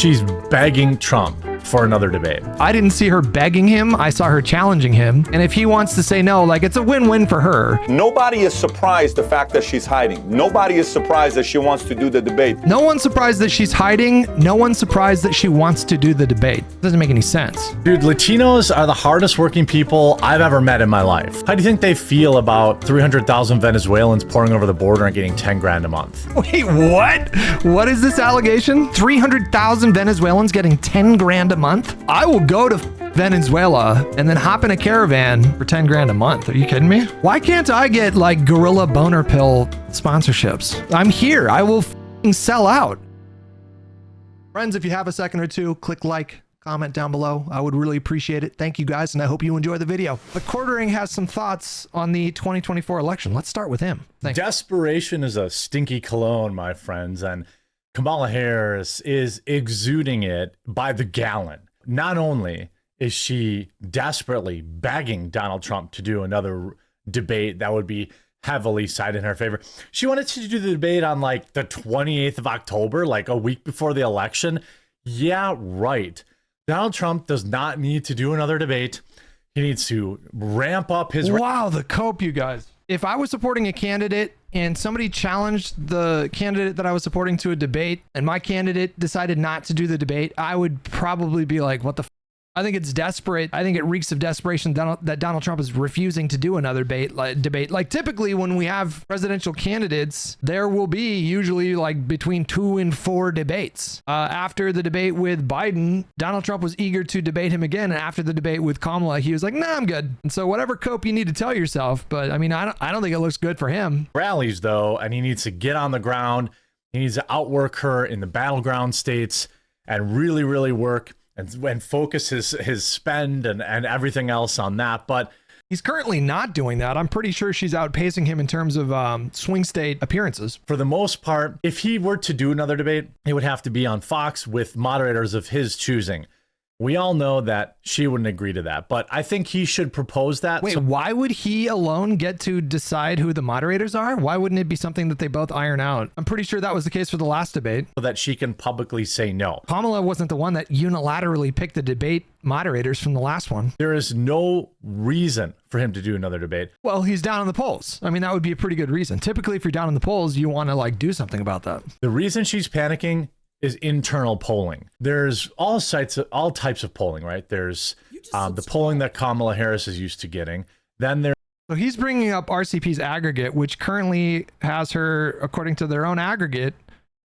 she's begging Trump for another debate. I didn't see her begging him. I saw her challenging him. And if he wants to say no, like, it's a win-win for her. Nobody is surprised the fact that she's hiding. Nobody is surprised that she wants to do the debate. No one's surprised that she's hiding. No one's surprised that she wants to do the debate. Doesn't make any sense. Dude, Latinos are the hardest working people I've ever met in my life. How do you think they feel about 300,000 Venezuelans pouring over the border and getting 10 grand a month? Wait, what? What is this allegation? 300,000 Venezuelans getting 10 grand a month? I will go to Venezuela and then hop in a caravan for 10 grand a month. Are you kidding me? Why can't I get like gorilla boner pill sponsorships? I'm here. I will sell out. Friends, if you have a second or two, click like, comment down below. I would really appreciate it. Thank you guys, and I hope you enjoy the video. But Quartering has some thoughts on the 2024 election. Let's start with him. Thanks. Desperation is a stinky cologne, my friends, and Kamala Harris is exuding it by the gallon. Not only is she desperately begging Donald Trump to do another debate that would be heavily sided in her favor. She wanted to do the debate on like the 28th of October, like a week before the election. Yeah, right. Donald Trump does not need to do another debate. He needs to ramp up his... Wow, the cope, you guys. If I was supporting a candidate and somebody challenged the candidate that I was supporting to a debate and my candidate decided not to do the debate, I would probably be like, what the f? I think it's desperate. I think it reeks of desperation that Donald Trump is refusing to do another debate. Like typically when we have presidential candidates, there will be usually like between 2 and 4 debates. After the debate with Biden, Donald Trump was eager to debate him again. And after the debate with Kamala, he was like, nah, I'm good. And so whatever cope you need to tell yourself, but I mean, I don't think it looks good for him. Rallies though, and he needs to get on the ground. He needs to outwork her in the battleground states and really, really work and focus his spend and everything else on that. But he's currently not doing that. I'm pretty sure she's outpacing him in terms of swing state appearances. For the most part, if he were to do another debate, it would have to be on Fox with moderators of his choosing. We all know that she wouldn't agree to that, but I think he should propose that. Wait, why would he alone get to decide who the moderators are? Why wouldn't it be something that they both iron out? I'm pretty sure that was the case for the last debate. So that she can publicly say no. Kamala wasn't the one that unilaterally picked the debate moderators from the last one. There is no reason for him to do another debate. Well, he's down in the polls. I mean, that would be a pretty good reason. Typically, if you're down in the polls, you want to like do something about that. The reason she's panicking is internal polling. There's all types of polling, right? There's the polling that Kamala Harris is used to getting. Then there's... So he's bringing up RCP's aggregate, which currently has her, according to their own aggregate,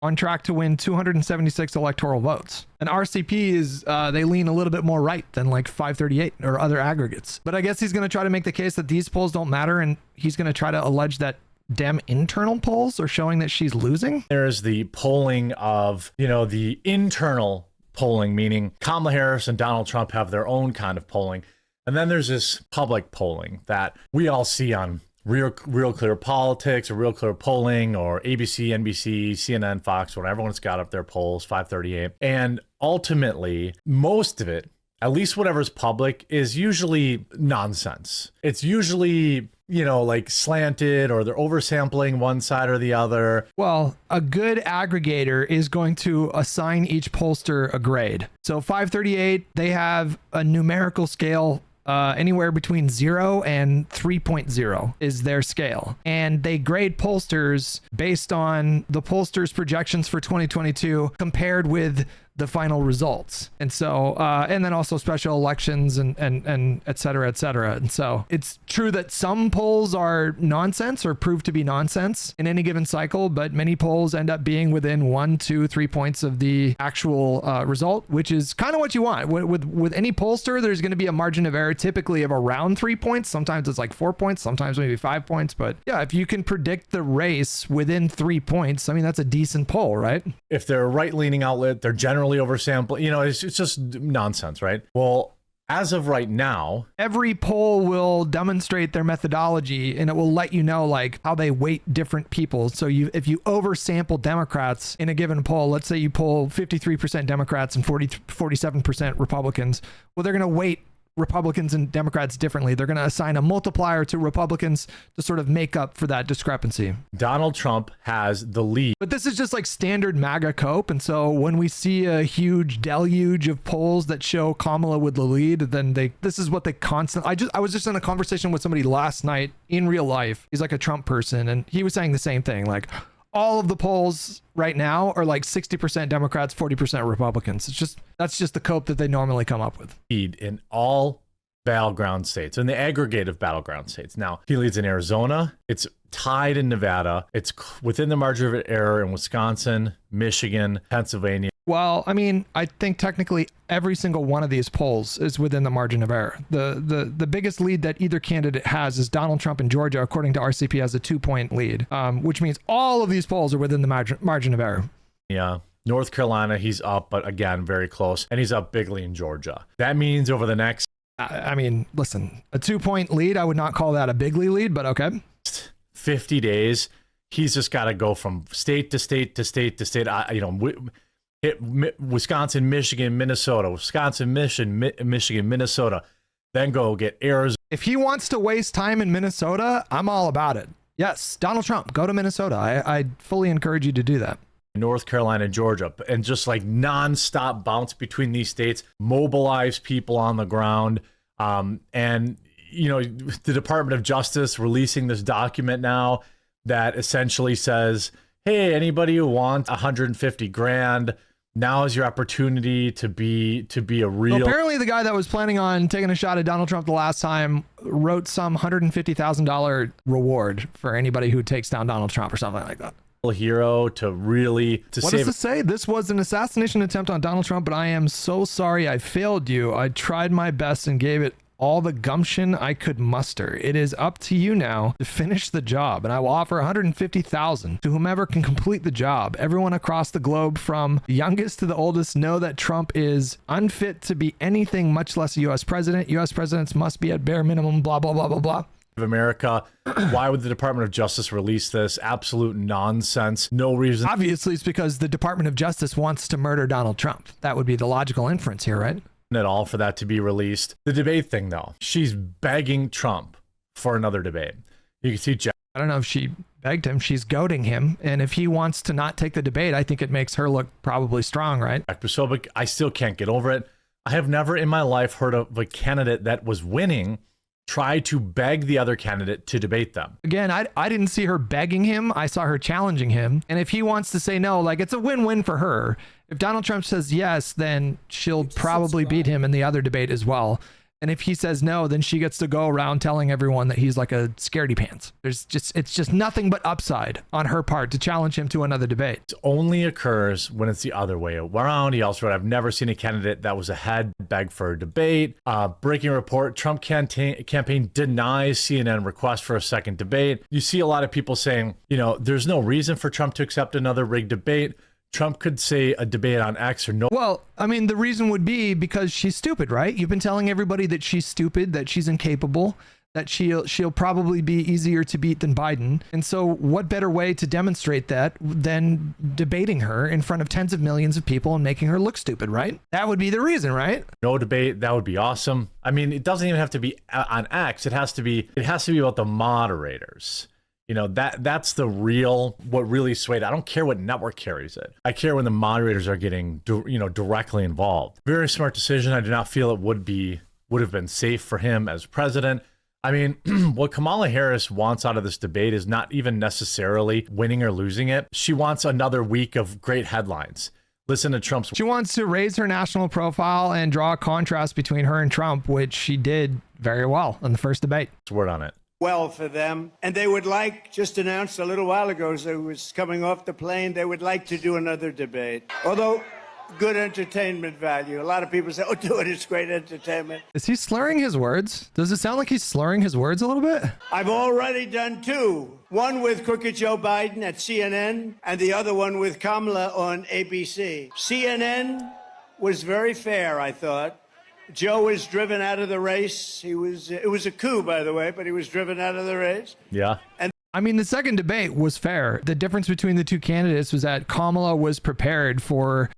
on track to win 276 electoral votes. And RCP is, they lean a little bit more right than like 538 or other aggregates. But I guess he's going to try to make the case that these polls don't matter, and he's going to try to allege that Dem internal polls are showing that she's losing. There's the polling of, the internal polling, meaning Kamala Harris and Donald Trump have their own kind of polling. And then there's this public polling that we all see on Real Clear Politics or Real Clear Polling or ABC, NBC, CNN, Fox, when everyone's got up their polls, 538. And ultimately, most of it, at least whatever's public, is usually nonsense. It's usually, like slanted, or they're oversampling one side or the other. Well, a good aggregator is going to assign each pollster a grade. So 538, they have a numerical scale anywhere between 0 and 3.0 is their scale. And they grade pollsters based on the pollsters' projections for 2022 compared with the final results. And so, and then also special elections and et cetera, et cetera. And so it's true that some polls are nonsense or prove to be nonsense in any given cycle, but many polls end up being within 1, 2, 3 points of the actual result, which is kind of what you want. With any pollster, there's going to be a margin of error typically of around 3 points. Sometimes it's like 4 points, sometimes maybe 5 points. But yeah, if you can predict the race within 3 points, I mean, that's a decent poll, right? If they're a right-leaning outlet, they're generally oversample. It's just nonsense, right? Well, as of right now, every poll will demonstrate their methodology, and it will let you know like how they weight different people. So if you oversample Democrats in a given poll, let's say you poll 53% Democrats and 47% Republicans, well, they're going to weight Republicans and Democrats differently. They're going to assign a multiplier to Republicans to sort of make up for that discrepancy. Donald Trump has the lead. But this is just like standard MAGA cope. And so when we see a huge deluge of polls that show Kamala with the lead, then this is what they constantly, I was just in a conversation with somebody last night in real life. He's like a Trump person, and he was saying the same thing. Like, all of the polls right now are like 60% Democrats, 40% Republicans. That's just the cope that they normally come up with. In all battleground states, in the aggregate of battleground states. Now, he leads in Arizona. It's tied in Nevada. It's within the margin of error in Wisconsin, Michigan, Pennsylvania. Well, I mean, I think technically every single one of these polls is within the margin of error. The biggest lead that either candidate has is Donald Trump in Georgia, according to RCP, has a 2-point lead, which means all of these polls are within the margin of error. Yeah. North Carolina, he's up, but again, very close. And he's up bigly in Georgia. That means over the next... I mean, listen, a 2-point lead, I would not call that a bigly lead, but okay. 50 days, he's just got to go from state to state to state to state. Hit Wisconsin, Michigan, Minnesota, Wisconsin, Michigan, Minnesota, then go get Arizona. If he wants to waste time in Minnesota, I'm all about it. Yes, Donald Trump, go to Minnesota. I fully encourage you to do that. North Carolina, Georgia, and just like nonstop bounce between these states, mobilize people on the ground. And, the Department of Justice releasing this document now that essentially says, hey, anybody who wants 150 grand, now is your opportunity to be a real... Well, apparently the guy that was planning on taking a shot at Donald Trump the last time wrote some $150,000 reward for anybody who takes down Donald Trump or something like that. Hero to what does this say? This was an assassination attempt on Donald Trump, but I am so sorry I failed you. I tried my best and gave it all the gumption I could muster. It is up to you now to finish the job, and I will offer $150,000 to whomever can complete the job. Everyone across the globe, from the youngest to the oldest, know that Trump is unfit to be anything, much less a U.S. president. U.S. presidents must be at bare minimum, blah, blah, blah, blah, blah. Of America. Why would the Department of Justice release this? Absolute nonsense. No reason. Obviously, it's because the Department of Justice wants to murder Donald Trump. That would be the logical inference here, right? At all for that to be released. The debate thing, though, she's begging Trump for another debate. You can see Jack. I don't know if she begged him. She's goading him. And if he wants to not take the debate, I think it makes her look probably strong, right? But I still can't get over it. I have never in my life heard of a candidate that was winning try to beg the other candidate to debate them. Again, I didn't see her begging him. I saw her challenging him. And if he wants to say no, like, it's a win-win for her. If Donald Trump says yes, then she'll probably beat him in the other debate as well. And if he says no, then she gets to go around telling everyone that he's like a scaredy pants. It's just nothing but upside on her part to challenge him to another debate. It only occurs when it's the other way around. He also wrote, I've never seen a candidate that was ahead beg for a debate. Breaking report, Trump campaign denies CNN request for a second debate. You see a lot of people saying, there's no reason for Trump to accept another rigged debate. Trump could say a debate on X or no. Well, I mean, the reason would be because she's stupid, right? You've been telling everybody that she's stupid, that she's incapable, that she'll probably be easier to beat than Biden. And so what better way to demonstrate that than debating her in front of tens of millions of people and making her look stupid, right? That would be the reason, right? No debate. That would be awesome. I mean, it doesn't even have to be on X. It has to be about the moderators. That's the what really swayed. I don't care what network carries it. I care when the moderators are getting, directly involved. Very smart decision. I do not feel it would have been safe for him as president. I mean, what Kamala Harris wants out of this debate is not even necessarily winning or losing it. She wants another week of great headlines. Listen to Trump's. She wants to raise her national profile and draw a contrast between her and Trump, which she did very well in the first debate. Word on it. Well for them. And they would just announced a little while ago as I was coming off the plane, they would like to do another debate. Although, good entertainment value. A lot of people say, oh, do it, it's great entertainment. Is he slurring his words? Does it sound like he's slurring his words a little bit? I've already done two. One with crooked Joe Biden at CNN, and the other one with Kamala on ABC. CNN was very fair, I thought. Joe was driven out of the race. It was a coup, by the way, but he was driven out of the race. Yeah. And I mean, the second debate was fair. The difference between the two candidates was that Kamala was prepared for,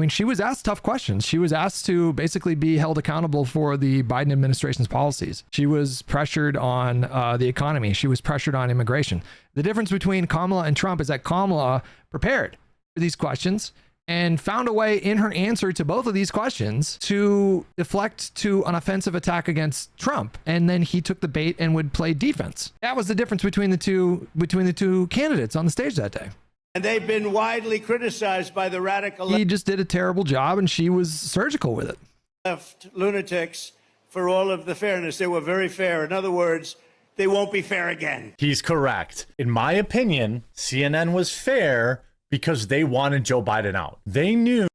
she was asked tough questions. She was asked to basically be held accountable for the Biden administration's policies. She was pressured on the economy. She was pressured on immigration. The difference between Kamala and Trump is that Kamala prepared for these questions and found a way in her answer to both of these questions to deflect to an offensive attack against Trump. And then he took the bait and would play defense. That was the difference between the two candidates on the stage that day. And they've been widely criticized by the radical He just did a terrible job and she was surgical with it. left lunatics for all of the fairness. They were very fair. In other words, they won't be fair again. He's correct. In my opinion, CNN was fair because they wanted Joe Biden out. They knew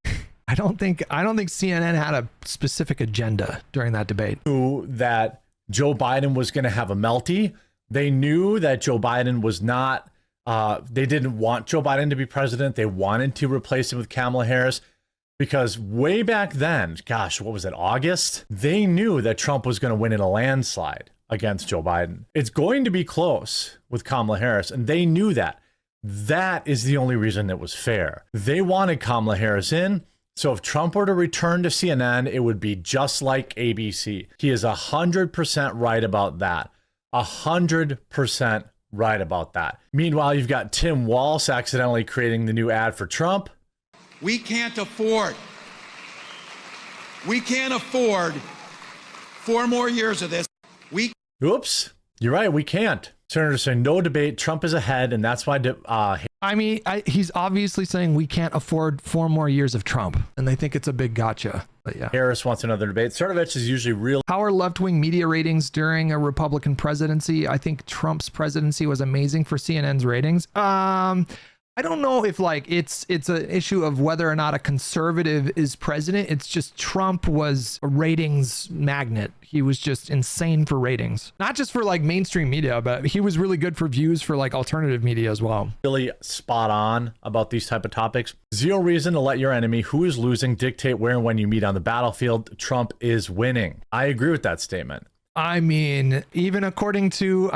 I don't think CNN had a specific agenda during that debate. that Joe Biden was going to have a melty. They knew that Joe Biden was not, they didn't want Joe Biden to be president. They wanted to replace him with Kamala Harris because way back then, gosh, what was it, August? They knew that Trump was going to win in a landslide against Joe Biden. It's going to be close with Kamala Harris, and they knew that. That is the only reason it was fair. They wanted Kamala Harris in. So if Trump were to return to CNN, it would be just like ABC. He is 100% right about that. 100% right about that. Meanwhile, you've got Tim Walsh accidentally creating the new ad for Trump. We can't afford 4 more years of this. Oops, you're right, we can't. Senators say no debate. Trump is ahead, and that's why. He's obviously saying we can't afford 4 more years of Trump, and they think it's a big gotcha. But yeah, Harris wants another debate. Cernovich is usually real. How are left-wing media ratings during a Republican presidency? I think Trump's presidency was amazing for CNN's ratings. I don't know if it's an issue of whether or not a conservative is president. It's just Trump was a ratings magnet. He was just insane for ratings, not just for mainstream media, but he was really good for views for alternative media as well. Really spot on about these type of topics. Zero reason to let your enemy who is losing dictate where and when you meet on the battlefield. Trump is winning. I agree with that statement. I mean, even according to,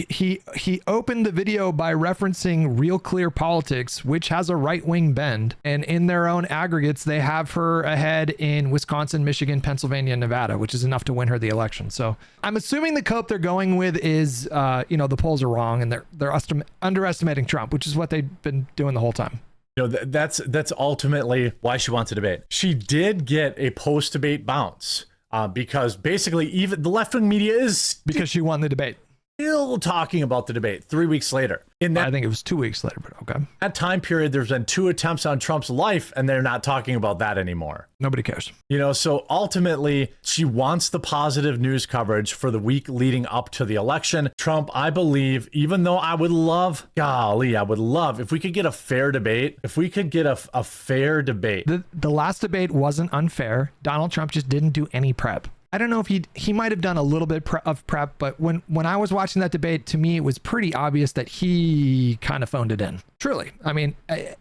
he opened the video by referencing Real Clear Politics, which has a right-wing bend. And in their own aggregates, they have her ahead in Wisconsin, Michigan, Pennsylvania, and Nevada, which is enough to win her the election. So I'm assuming the cope they're going with is, the polls are wrong and they're underestimating Trump, which is what they've been doing the whole time. That's ultimately why she wants a debate. She did get a post-debate bounce. Because basically even the left-wing media is because she won the debate. Still talking about the debate 3 weeks later. I think it was 2 weeks later, but okay. That time period, there's been 2 attempts on Trump's life, and they're not talking about that anymore. Nobody cares. So ultimately, she wants the positive news coverage for the week leading up to the election. Trump, I believe, even though I would love if we could get a fair debate. If we could get a fair debate. The last debate wasn't unfair. Donald Trump just didn't do any prep. I don't know if he might have done a little bit of prep, but when I was watching that debate, to me, it was pretty obvious that he kind of phoned it in. Truly. I mean,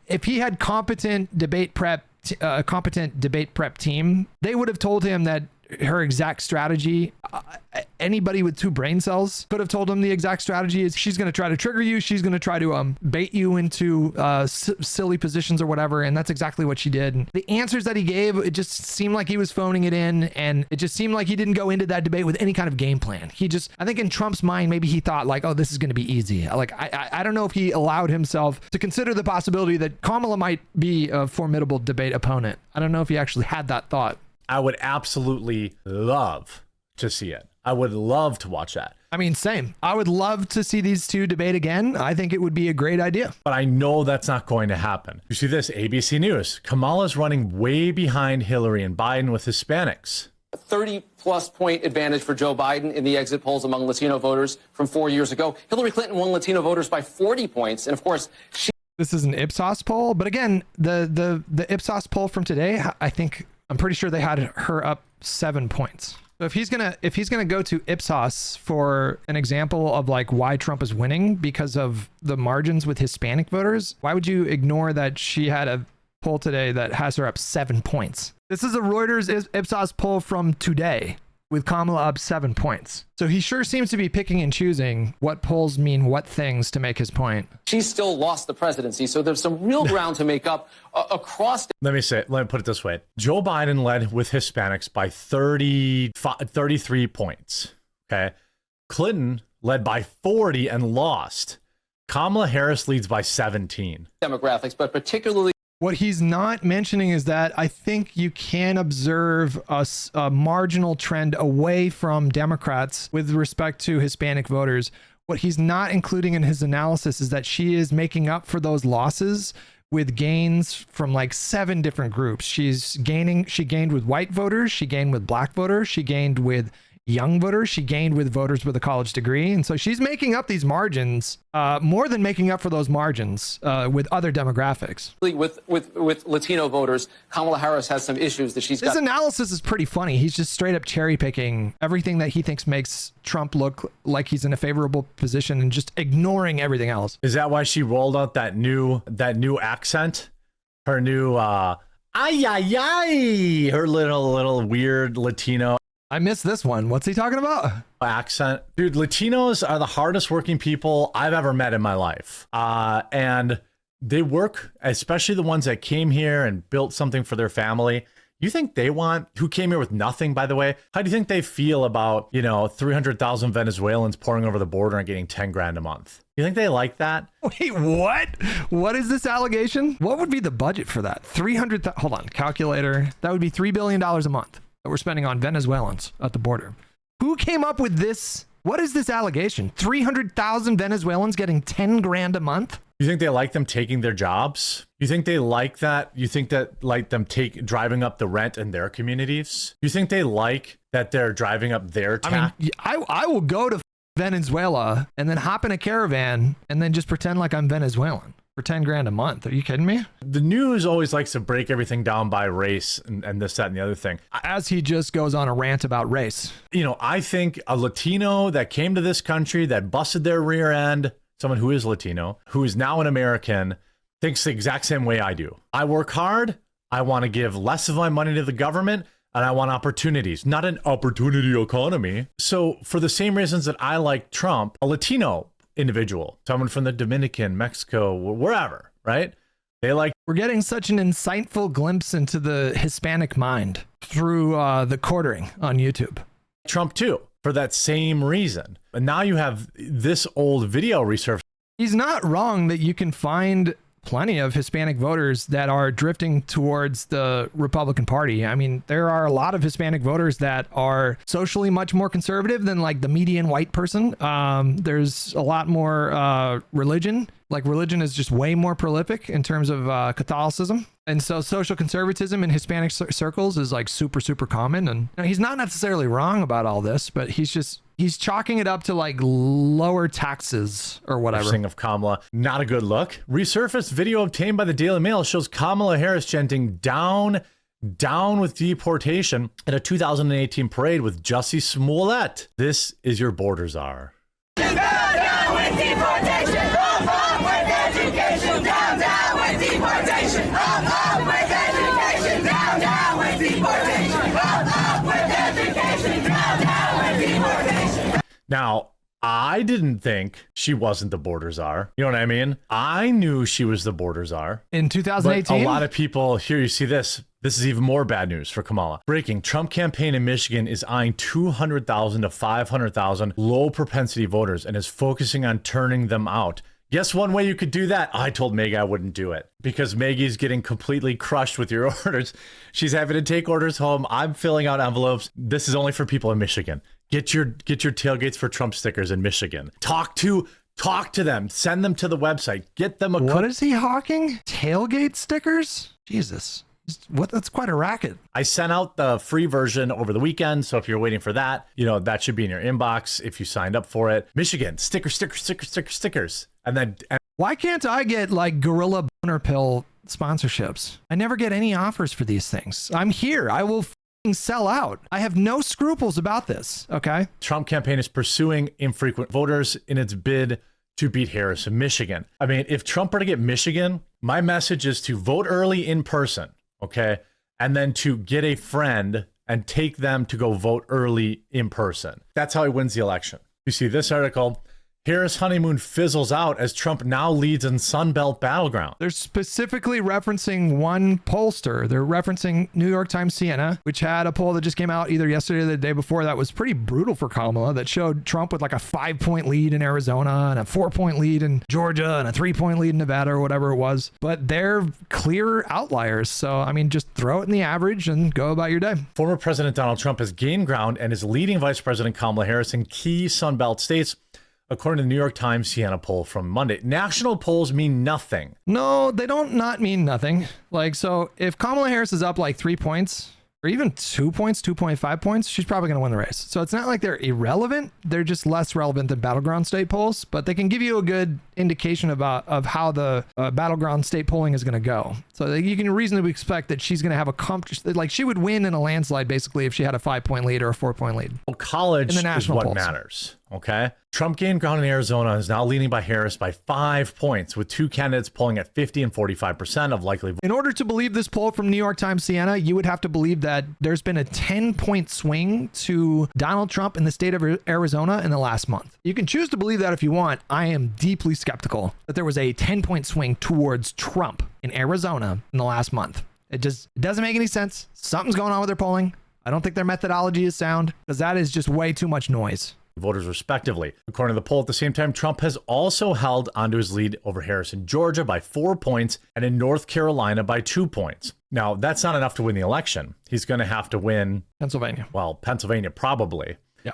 if he had competent debate prep team, they would have told him that her exact strategy, anybody with 2 brain cells could have told him the exact strategy is she's going to try to trigger you. She's going to try to bait you into silly positions or whatever. And that's exactly what she did. And the answers that he gave, it just seemed like he was phoning it in. And it just seemed like he didn't go into that debate with any kind of game plan. I think in Trump's mind, maybe he thought oh, this is going to be easy. I don't know if he allowed himself to consider the possibility that Kamala might be a formidable debate opponent. I don't know if he actually had that thought. I would absolutely love to see it. I would love to watch that. I mean, same. I would love to see these two debate again. I think it would be a great idea. But I know that's not going to happen. You see this, ABC News. Kamala's running way behind Hillary and Biden with Hispanics. A 30-plus point advantage for Joe Biden in the exit polls among Latino voters from 4 years ago. Hillary Clinton won Latino voters by 40 points. And, of course, This is an Ipsos poll. But again, the Ipsos poll from today, I'm pretty sure they had her up 7 points. So if he's gonna go to Ipsos for an example of why Trump is winning because of the margins with Hispanic voters, why would you ignore that she had a poll today that has her up 7 points? This is a Reuters Ipsos poll from today. with Kamala up 7 points. So he sure seems to be picking and choosing what polls mean what things to make his point. She still lost the presidency, so there's some real ground to make up across. Let me put it this way. Joe Biden led with Hispanics by 33 points. Okay. Clinton led by 40 and lost. Kamala Harris leads by 17. Demographics, but particularly. What he's not mentioning is that I think you can observe a marginal trend away from Democrats with respect to Hispanic voters. What he's not including in his analysis is that she is making up for those losses with gains from like 7 different groups. She gained with white voters, she gained with black voters, she gained with young voters, she gained with voters with a college degree. And so she's making up these margins, more than making up for those margins with other demographics. With Latino voters, Kamala Harris has some issues that she's got. His analysis is pretty funny. He's just straight up cherry picking everything that he thinks makes Trump look like he's in a favorable position and just ignoring everything else. Is that why she rolled out that new accent? Her new ay ay ay, her little weird Latino I missed this one. What's he talking about? accent. Dude, Latinos are the hardest working people I've ever met in my life. And they work, especially the ones that came here and built something for their family. You think they want, who came here with nothing, by the way? How do you think they feel about, 300,000 Venezuelans pouring over the border and getting 10 grand a month? You think they like that? Wait, what? What is this allegation? What would be the budget for that? 300, hold on, calculator. That would be $3 billion a month that we're spending on Venezuelans at the border. Who came up with this? What is this allegation? 300,000 Venezuelans getting 10 grand a month? You think they like them taking their jobs? You think they like that? You think that like them driving up the rent in their communities? You think they like that they're driving up their tax? I mean, I will go to Venezuela and then hop in a caravan and then just pretend like I'm Venezuelan for 10 grand a month. Are you kidding me? The news always likes to break everything down by race and this, that, and the other thing. As he just goes on a rant about race. I think a Latino that came to this country, that busted their rear end, someone who is Latino, who is now an American, thinks the exact same way I do. I work hard. I want to give less of my money to the government, and I want opportunities, not an opportunity economy. So for the same reasons that I like Trump, a Latino individual, someone from the Dominican, Mexico, wherever, right? We're getting such an insightful glimpse into the Hispanic mind through the quartering on YouTube. Trump too, for that same reason. And now you have this old video resurfaced. He's not wrong that you can find plenty of Hispanic voters that are drifting towards the Republican Party. I mean, there are a lot of Hispanic voters that are socially much more conservative than like the median white person. There's a lot more religion. Like religion is just way more prolific in terms of Catholicism. And so social conservatism in Hispanic circles is like super, super common. And he's not necessarily wrong about all this, but he's chalking it up to like lower taxes or whatever. Of Kamala, not a good look. Resurfaced video obtained by the Daily Mail shows Kamala Harris chanting down with deportation at a 2018 parade with Jussie Smollett. This is your border czar. Down with deportation, up with education, down with deportation, up with education, down with deportation, up with education, down with deportation. Now, I didn't think she wasn't the border czar. You know what I mean? I knew she was the border czar. In 2018? But a lot of people, here you see this. This is even more bad news for Kamala. Breaking, Trump campaign in Michigan is eyeing 200,000 to 500,000 low propensity voters and is focusing on turning them out. Guess one way you could do that? I told Maggie I wouldn't do it because Maggie's getting completely crushed with your orders. She's having to take orders home. I'm filling out envelopes. This is only for people in Michigan. Get your tailgates for Trump stickers in Michigan. Talk to them. Send them to the website. Get them a What is he hawking? Tailgate stickers? Jesus. What? That's quite a racket. I sent out the free version over the weekend. So if you're waiting for that, that should be in your inbox if you signed up for it. Michigan, stickers. And then why can't I get like Gorilla Boner Pill sponsorships? I never get any offers for these things. I'm here. I will sell out. I have no scruples about this. Okay. Trump campaign is pursuing infrequent voters in its bid to beat Harris in Michigan. I mean, if Trump were to get Michigan, my message is to vote early in person. Okay. And then to get a friend and take them to go vote early in person. That's how he wins the election. You see this article. Harris' honeymoon fizzles out as Trump now leads in Sunbelt battleground. They're specifically referencing one pollster. They're referencing New York Times Siena, which had a poll that just came out either yesterday or the day before that was pretty brutal for Kamala, that showed Trump with like a 5-point lead in Arizona and a 4-point lead in Georgia and a 3-point lead in Nevada or whatever it was. But they're clear outliers. So, I mean, just throw it in the average and go about your day. Former President Donald Trump has gained ground and is leading Vice President Kamala Harris in key Sunbelt states, according to the New York Times Siena poll from Monday. National polls mean nothing. No, they don't not mean nothing. Like, so if Kamala Harris is up like 3 points or even 2 points, 2.5 points, she's probably going to win the race. So it's not like they're irrelevant. They're just less relevant than battleground state polls, but they can give you a good indication of how the battleground state polling is going to go. So you can reasonably expect that she's going to have like she would win in a landslide basically if she had a 5-point lead or a 4-point lead. Well, college in the national is what polls matters. Okay. Trump gained ground in Arizona and is now leading by Harris by 5 points, with two candidates polling at 50 and 45% of likely votes. In order to believe this poll from New York Times Siena, you would have to believe that there's been a 10-point swing to Donald Trump in the state of Arizona in the last month. You can choose to believe that if you want. I am deeply skeptical that there was a 10-point swing towards Trump in Arizona in the last month. It doesn't make any sense. Something's going on with their polling. I don't think their methodology is sound, because that is just way too much noise. Voters respectively. According to the poll, at the same time, Trump has also held onto his lead over Harris in Georgia by 4 points and in North Carolina by 2 points. Now, that's not enough to win the election. He's going to have to win Pennsylvania. Well, Pennsylvania probably. Yeah.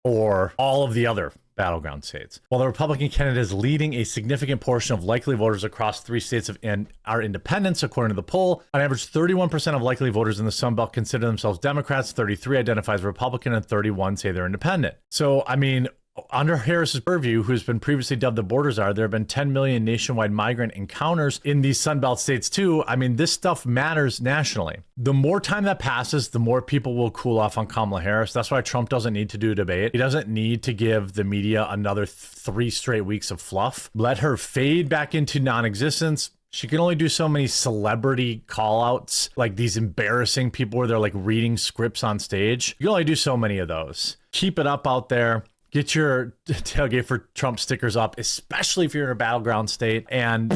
Or all of the other battleground states. While the Republican candidate is leading a significant portion of likely voters across 3 states and are independents, according to the poll, on average, 31% of likely voters in the Sun Belt consider themselves Democrats, 33 identify as Republican, and 31 say they're independent. So, I mean, under Harris's purview, who's been previously dubbed the border czar, there have been 10 million nationwide migrant encounters in these Sunbelt states too. I mean, this stuff matters nationally. The more time that passes, the more people will cool off on Kamala Harris. That's why Trump doesn't need to do a debate. He doesn't need to give the media another 3 straight weeks of fluff. Let her fade back into non-existence. She can only do so many celebrity call-outs, like these embarrassing people where they're like reading scripts on stage. You can only do so many of those. Keep it up out there. Get your tailgate for Trump stickers up, especially if you're in a battleground state, and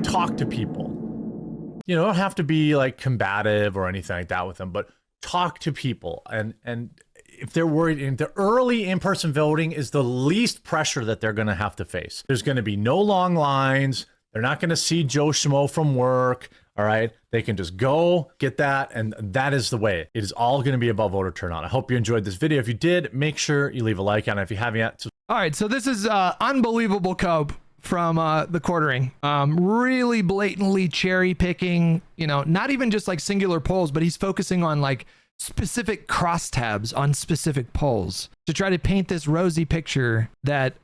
talk to people. You know, don't have to be like combative or anything like that with them, but talk to people. And if they're worried, and the early in-person voting is the least pressure that they're going to have to face. There's going to be no long lines. They're not going to see Joe Schmo from work. All right. They can just go get that. And that is the way. It is all going to be about voter turnout. I hope you enjoyed this video. If you did, make sure you leave a like on it. If you haven't yet. All right. So this is unbelievable Cope from the quartering. Really blatantly cherry picking, you know, not even just like singular polls, but he's focusing on like specific crosstabs on specific polls to try to paint this rosy picture that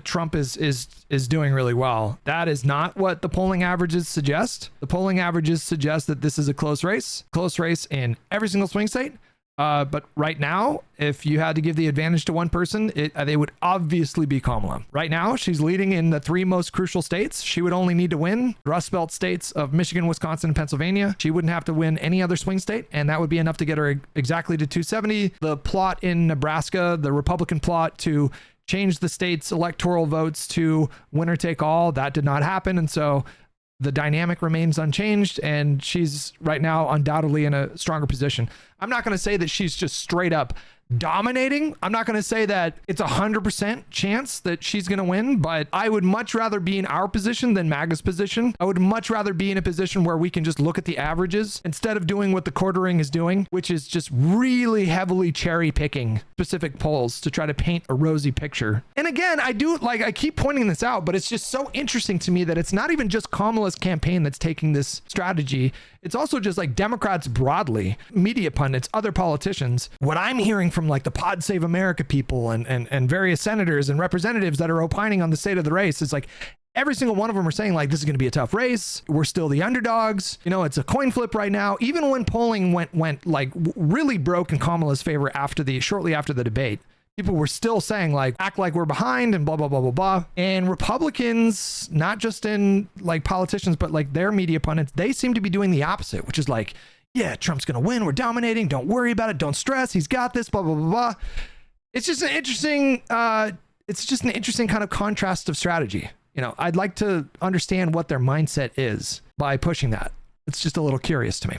Trump is doing really well. That is not what the polling averages suggest. The polling averages suggest that this is a close race in every single swing state. But right now, if you had to give the advantage to one person, they would obviously be Kamala. Right now, she's leading in the 3 most crucial states. She would only need to win Rust Belt states of Michigan, Wisconsin, and Pennsylvania. She wouldn't have to win any other swing state, and that would be enough to get her exactly to 270. The plot in Nebraska, the Republican plot to change the state's electoral votes to winner take all, that did not happen. And so the dynamic remains unchanged, and she's right now undoubtedly in a stronger position. I'm not going to say that she's just straight up dominating. I'm not going to say that it's 100% chance that she's going to win, but I would much rather be in our position than MAGA's position. I would much rather be in a position where we can just look at the averages instead of doing what the quartering is doing, which is just really heavily cherry picking specific polls to try to paint a rosy picture. And again, I keep pointing this out, but it's just so interesting to me that it's not even just Kamala's campaign that's taking this strategy. It's also just like Democrats broadly, media pundits, other politicians. What I'm hearing from like the Pod Save America people and various senators and representatives that are opining on the state of the race is like every single one of them are saying like, this is going to be a tough race. We're still the underdogs. You know, it's a coin flip right now. Even when polling went like really broke in Kamala's favor shortly after the debate, people were still saying like, act like we're behind and blah, blah, blah, blah, blah. And Republicans, not just in like politicians, but like their media pundits, they seem to be doing the opposite, which is like, yeah, Trump's going to win. We're dominating. Don't worry about it. Don't stress. He's got this, blah, blah, blah, blah. It's just an interesting, kind of contrast of strategy. You know, I'd like to understand what their mindset is by pushing that. It's just a little curious to me.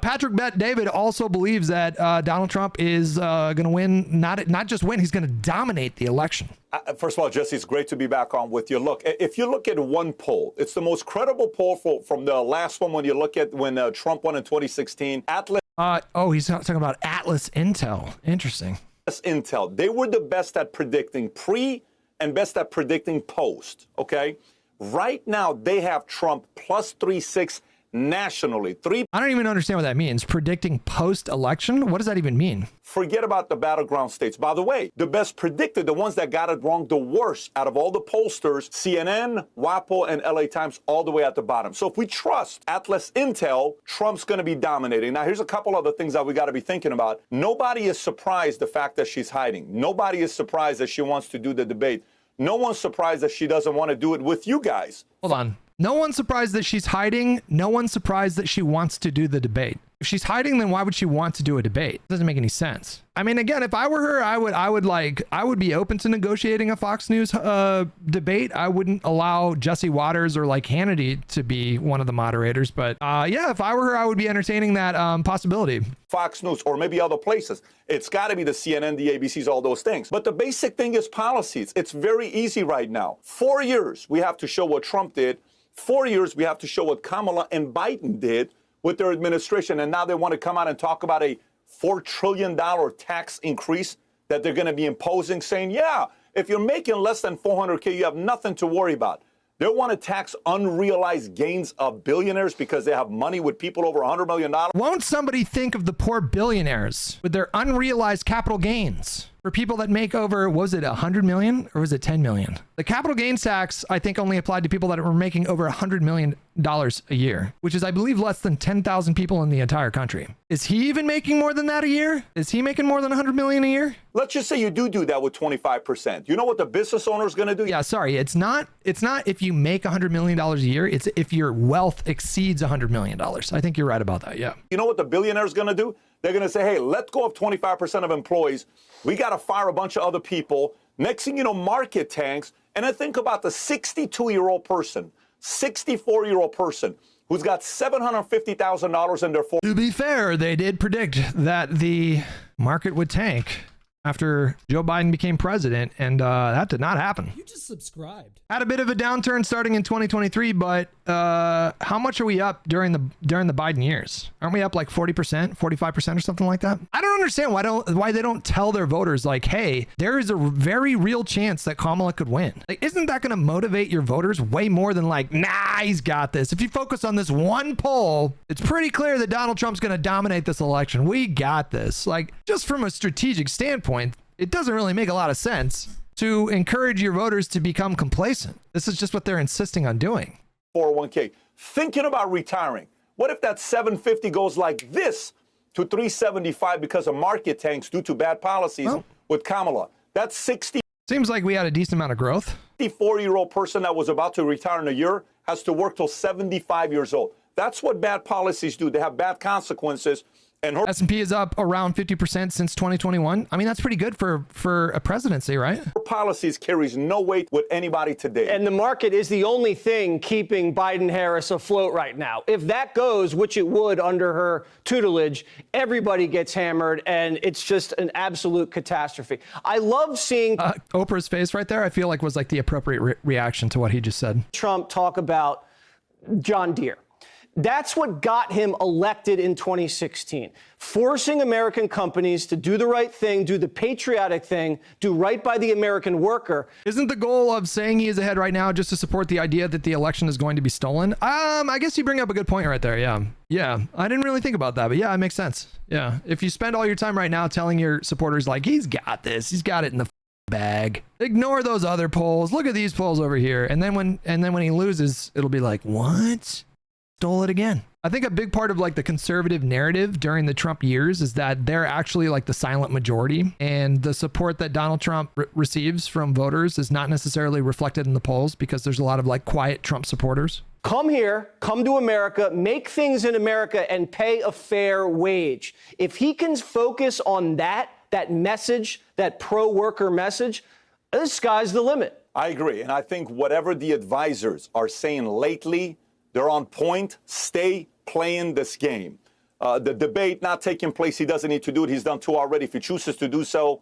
Patrick Bet David also believes that Donald Trump is going to win, not just win, he's going to dominate the election. First of all, Jesse, it's great to be back on with you. Look, if you look at one poll, it's the most credible poll from the last one when you look at when Trump won in 2016. He's talking about Atlas Intel. Interesting. Intel. They were the best at predicting pre and best at predicting post. Okay. Right now, they have Trump plus 3.6 nationally. I don't even understand what that means. Predicting post-election? What does that even mean? Forget about the battleground states. By the way, the best predicted, the ones that got it wrong the worst out of all the pollsters, CNN, WAPO, and LA Times, all the way at the bottom. So if we trust Atlas Intel, Trump's going to be dominating. Now, here's a couple other things that we got to be thinking about. Nobody is surprised the fact that she's hiding. Nobody is surprised that she wants to do the debate. No one's surprised that she doesn't want to do it with you guys. Hold on. No one's surprised that she's hiding. No one's surprised that she wants to do the debate. If she's hiding, then why would she want to do a debate? It doesn't make any sense. I mean, again, if I were her, I would be open to negotiating a Fox News debate. I wouldn't allow Jesse Waters or like Hannity to be one of the moderators. But yeah, if I were her, I would be entertaining that possibility. Fox News or maybe other places. It's got to be the CNN, the ABCs, all those things. But the basic thing is policies. It's very easy right now. 4 years, we have to show what Trump did. 4 years, we have to show what Kamala and Biden did with their administration. And now they want to come out and talk about a $4 trillion tax increase that they're going to be imposing, saying, yeah, if you're making less than $400K, you have nothing to worry about. They want to tax unrealized gains of billionaires because they have money with people over $100 million. Won't somebody think of the poor billionaires with their unrealized capital gains? For people that make over, was it 100 million or was it 10 million? The capital gains tax, I think, only applied to people that were making over $100 million a year, which is, I believe, less than 10,000 people in the entire country. Is he even making more than that a year? Is he making more than 100 million a year? Let's just say you do that with 25%. You know what the business owner is going to do? Yeah, sorry. It's not if you make $100 million a year. It's if your wealth exceeds $100 million. I think you're right about that. Yeah. You know what the billionaire is going to do? They're going to say, hey, let go of 25% of employees. We got to fire a bunch of other people. Next thing you know, market tanks. And then think about the 62-year-old person, 64-year-old person who's got $750,000 in their To be fair, they did predict that the market would tank after Joe Biden became president, and that did not happen. You just subscribed. Had a bit of a downturn starting in 2023, but how much are we up during the Biden years? Aren't we up like 40%, 45% or something like that? I don't understand why they don't tell their voters like, hey, there is a very real chance that Kamala could win. Like, isn't that going to motivate your voters way more than like, nah, he's got this? If you focus on this one poll, it's pretty clear that Donald Trump's going to dominate this election. We got this. Like, just from a strategic standpoint, it doesn't really make a lot of sense to encourage your voters to become complacent. This is just what they're insisting on doing. 401k, thinking about retiring. What if that 750 goes like this to 375 because of market tanks due to bad policies with Kamala? That's 60. Seems like we had a decent amount of growth. 64-year-old person that was about to retire in a year has to work till 75 years old. That's what bad policies do. They have bad consequences. And her S&P is up around 50% since 2021. I mean, that's pretty good for a presidency, right? Her policies carries no weight with anybody today. And the market is the only thing keeping Biden-Harris afloat right now. If that goes, which it would under her tutelage, everybody gets hammered, and it's just an absolute catastrophe. I love seeing Oprah's face right there, I feel like was like the appropriate reaction to what he just said. Trump talk about John Deere. That's what got him elected in 2016, forcing American companies to do the right thing, do the patriotic thing, do right by the American worker. Isn't the goal of saying he is ahead right now just to support the idea that the election is going to be stolen? I guess you bring up a good point right there. Yeah. I didn't really think about that, but yeah, it makes sense. Yeah. If you spend all your time right now telling your supporters like, he's got this, he's got it in the bag, ignore those other polls. Look at these polls over here. And then when he loses, it'll be like, what? Stole it again. I think a big part of like the conservative narrative during the Trump years is that they're actually like the silent majority, and the support that Donald Trump receives from voters is not necessarily reflected in the polls because there's a lot of like quiet Trump supporters. Come here, come to America, make things in America, and pay a fair wage. If he can focus on that message, that pro-worker message, the sky's the limit. I agree. And I think whatever the advisors are saying lately, they're on point. Stay playing this game. The debate not taking place, he doesn't need to do it. He's done 2 already. If he chooses to do so,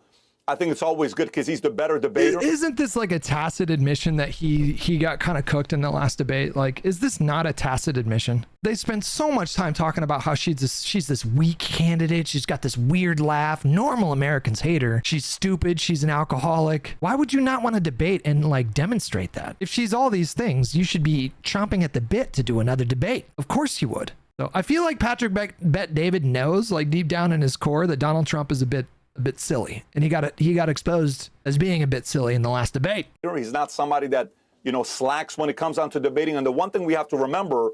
I think it's always good because he's the better debater. Isn't this like a tacit admission that he got kind of cooked in the last debate? Like, is this not a tacit admission? They spend so much time talking about how she's this weak candidate. She's got this weird laugh. Normal Americans hate her. She's stupid. She's an alcoholic. Why would you not want to debate and like demonstrate that? If she's all these things, you should be chomping at the bit to do another debate. Of course you would. So I feel like Patrick Bet David knows, like deep down in his core, that Donald Trump is a bit silly, and he got exposed as being a bit silly in the last debate. He's not somebody that, slacks when it comes down to debating. And the one thing we have to remember,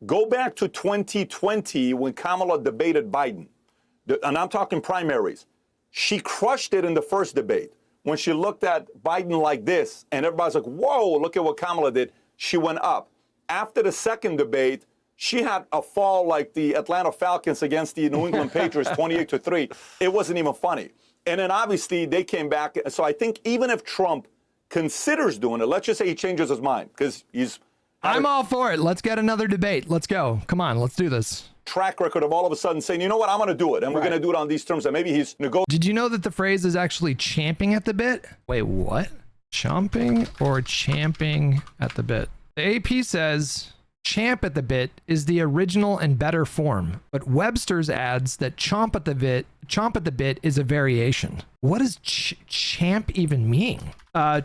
go back to 2020 when Kamala debated Biden. And I'm talking primaries. She crushed it in the first debate. When she looked at Biden like this, and everybody's like, whoa, look at what Kamala did. She went up. After the second debate, she had a fall like the Atlanta Falcons against the New England Patriots, 28-3. It wasn't even funny. And then obviously they came back. So I think even if Trump considers doing it, let's just say he changes his mind because I'm all for it. Let's get another debate. Let's go. Come on, let's do this. Track record of all of a sudden saying, you know what, I'm going to do it. And we're going to do it on these terms. And maybe he's negotiating. Did you know that the phrase is actually champing at the bit? Wait, what? Chomping or champing at the bit? The AP says champ at the bit is the original and better form, but Webster's adds that chomp at the bit is a variation. What does champ even mean?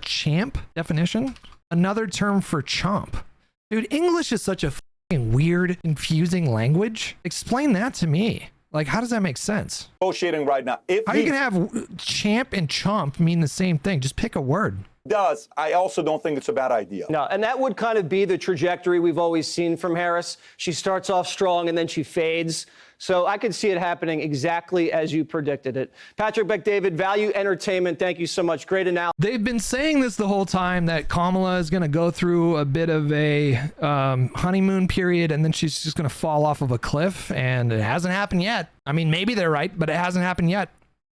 Champ definition? Another term for chomp. Dude, English is such a fucking weird, confusing language. Explain that to me. Like, how does that make sense? Negotiating right now. How you can have champ and chomp mean the same thing? Just pick a word. Does, I also don't think it's a bad idea. No, and that would kind of be the trajectory we've always seen from Harris. She starts off strong and then she fades. So I could see it happening exactly as you predicted it. Patrick Bet-David, Value Entertainment, thank you so much. Great analysis. They've been saying this the whole time, that Kamala is going to go through a bit of a honeymoon period and then she's just going to fall off of a cliff, and it hasn't happened yet. I mean, maybe they're right, but it hasn't happened yet.